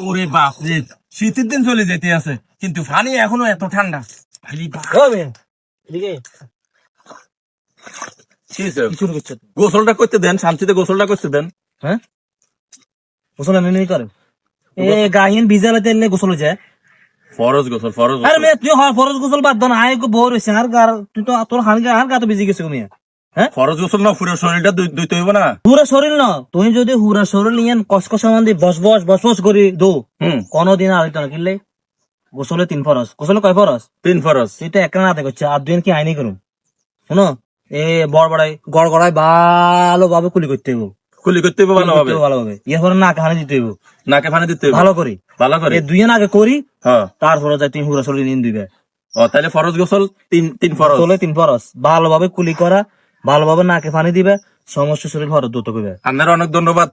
ওরে বাপ রে, শীতের দিন চলে যেতে আছে কিন্তু পানি এখনো এত ঠান্ডা। ভাই বাপ, গোসলটা করতে দেন, শান্তিতে গোসলটা করতে দেন। হ্যাঁ, গোসল এনে নেই করে এ গাহিন ভিজালে তেলে গোসল হয়ে যায়। ফরজ গোসল, ফরজ আরে গোসল। মেয়ে তুই ফরজ গোসল বাদ দাও না, আয় বউর হয়েছে আর তুই তো তোর হার গা তো ভিজে গেছে মেয়ে। ফরজ গোসল না, পুরো শরীরটা ধুইতে হইব না। পুরা শরীর না, তুমি যদি পুরা শরীর নিয়ে কসকস সম্বন্ধে বস করি দো কোনদিন আর হইতো না কিনলে। গোসলে 3 ফরজ, গোসলে কয় ফরজ? 3 ফরজ। সেটা একটা না দেখছে আর দুই কি আইনি করুন শোনো। এ গড় গড়াই ভালোভাবে কুলি করতে হইব, কুলি করতে হইব ভালোভাবে, ভালোভাবে ইয়ে করে নাকে পানি দিতে হইব, নাকে পানি দিতে হইব ভালো করে ভালো করে। দুই আগে করি, হ্যাঁ, তারপরে যাই তুমি পুরা শরীর নিন দিবে। ও তাহলে ফরজ গোসল 3 ফরজ। গোসলে 3 ফরজ, ভালোভাবে কুলি করা, ভালোভাবে নাকে পানি দিবে, সমস্ত শরীর ফরজ দ্রুত করবে। আপনার অনেক ধন্যবাদ।